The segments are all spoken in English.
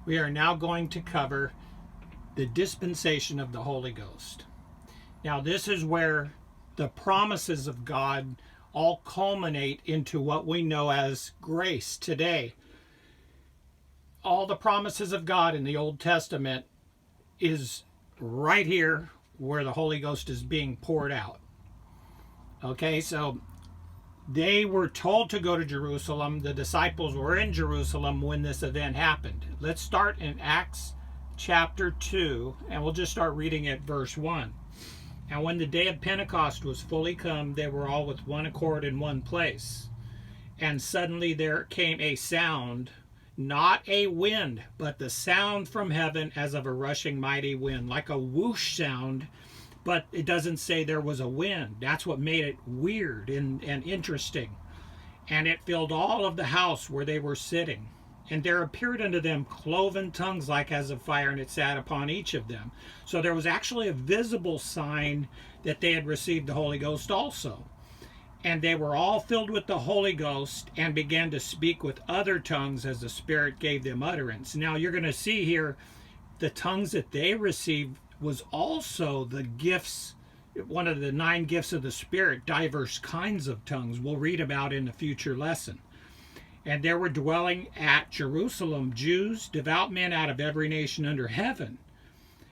We are now going to cover the dispensation of the Holy Ghost. Now, this is where the promises of God all culminate into what we know as grace today. All the promises of God in the Old Testament is right here where the Holy Ghost is being poured out. Okay, so they were told to go to Jerusalem. The disciples were in Jerusalem when this event happened. Let's start in Acts chapter 2, and we'll just start reading at verse 1. And when the day of Pentecost was fully come, they were all with one accord in one place. And suddenly there came a sound, not a wind, but the sound from heaven as of a rushing mighty wind, like a whoosh sound, but it doesn't say there was a wind. That's what made it weird and interesting. And it filled all of the house where they were sitting. And there appeared unto them cloven tongues like as of fire, and it sat upon each of them. So there was actually a visible sign that they had received the Holy Ghost also. And they were all filled with the Holy Ghost and began to speak with other tongues as the Spirit gave them utterance. Now you're going to see here the tongues that they received was also the gifts, one of the 9 gifts of the Spirit, diverse kinds of tongues we'll read about in a future lesson. And there were dwelling at Jerusalem Jews, devout men out of every nation under heaven.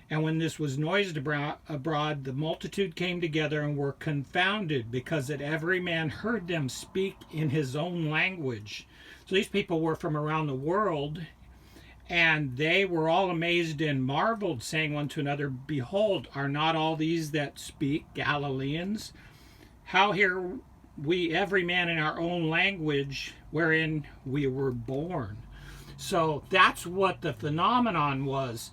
And when this was noised abroad, the multitude came together and were confounded, because that every man heard them speak in his own language. So these people were from around the world, and they were all amazed and marveled, saying one to another, Behold, are not all these that speak Galileans? How hear we every man in our own language wherein we were born? So that's what the phenomenon was.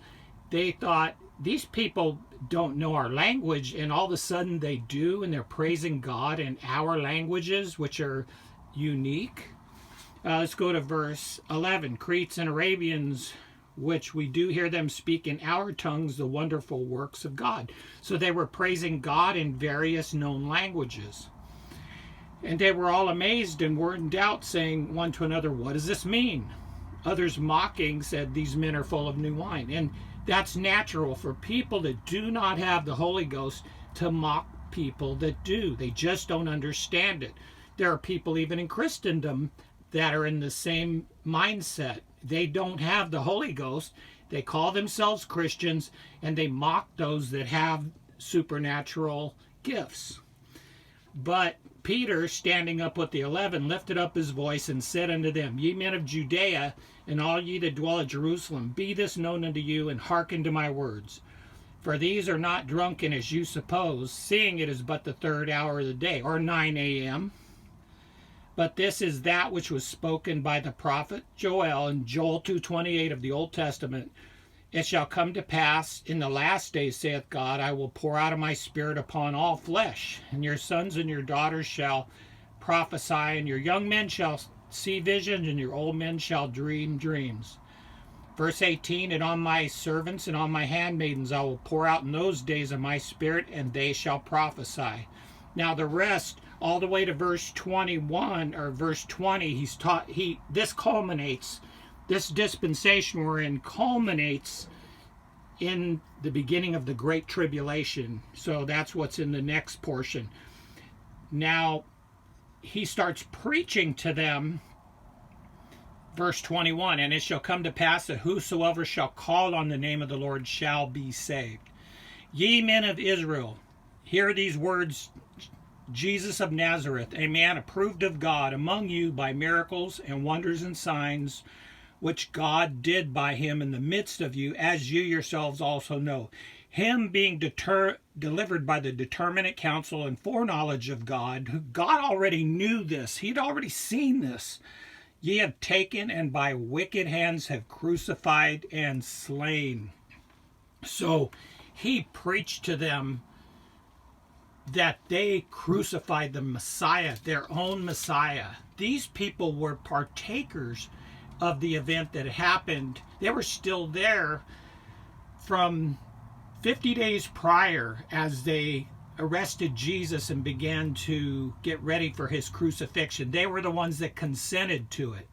They thought, these people don't know our language, and all of a sudden they do, and they're praising God in our languages, which are unique. Let's go to verse 11. Cretes and Arabians, which we do hear them speak in our tongues the wonderful works of God. So they were praising God in various known languages. And they were all amazed and were in doubt, saying one to another, What does this mean? Others mocking said, These men are full of new wine. And that's natural for people that do not have the Holy Ghost to mock people that do. They just don't understand it. There are people even in Christendom that are in the same mindset. They don't have the Holy Ghost. They call themselves Christians, and they mock those that have supernatural gifts. But Peter, standing up with the 11, lifted up his voice and said unto them, Ye men of Judea, and all ye that dwell at Jerusalem, be this known unto you, and hearken to my words. For these are not drunken as you suppose, seeing it is but the 3rd hour of the day, or 9 a.m., but this is that which was spoken by the prophet Joel in Joel 2:28 of the Old Testament. It shall come to pass in the last days, saith God, I will pour out of my Spirit upon all flesh, and your sons and your daughters shall prophesy, and your young men shall see visions, and your old men shall dream dreams. Verse 18, And on my servants and on my handmaidens I will pour out in those days of my Spirit, and they shall prophesy. Now the rest, all the way to verse 21 or verse 20, this culminates, this dispensation we're in culminates in the beginning of the Great Tribulation. So that's what's in the next portion. Now he starts preaching to them, verse 21, And it shall come to pass that whosoever shall call on the name of the Lord shall be saved. Ye men of Israel, hear these words, Jesus of Nazareth, a man approved of God among you by miracles and wonders and signs, which God did by him in the midst of you, as you yourselves also know. Him being delivered by the determinate counsel and foreknowledge of God, who God already knew this. He'd already seen this. Ye have taken and by wicked hands have crucified and slain. So he preached to them that they crucified the Messiah, their own Messiah. These people were partakers of the event that happened. They were still there from 50 days prior as they arrested Jesus and began to get ready for his crucifixion. They were the ones that consented to it.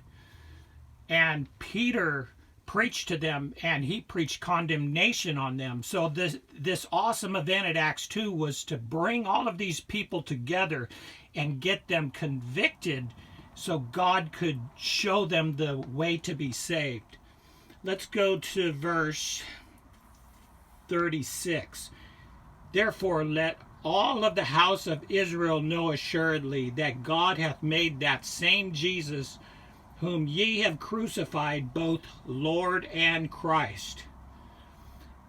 And Peter preached to them, and he preached condemnation on them. So this awesome event at Acts 2 was to bring all of these people together and get them convicted so God could show them the way to be saved. Let's go to verse 36. Therefore let all of the house of Israel know assuredly that God hath made that same Jesus whom ye have crucified both Lord and Christ.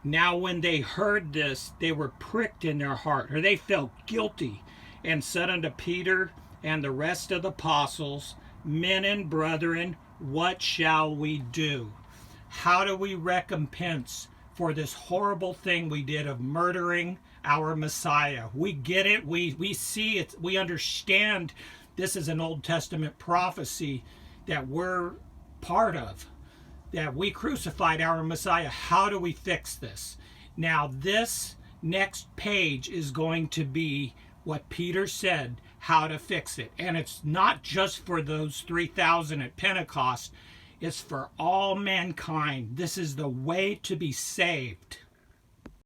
Now when they heard this, they were pricked in their heart, or they felt guilty, and said unto Peter and the rest of the apostles, Men and brethren, what shall we do? How do we recompense for this horrible thing we did of murdering our Messiah? We get it, we see it, we understand this is an Old Testament prophecy that we're part of, that we crucified our Messiah. How do we fix this? Now this next page is going to be what Peter said, how to fix it. And it's not just for those 3,000 at Pentecost, it's for all mankind. This is the way to be saved.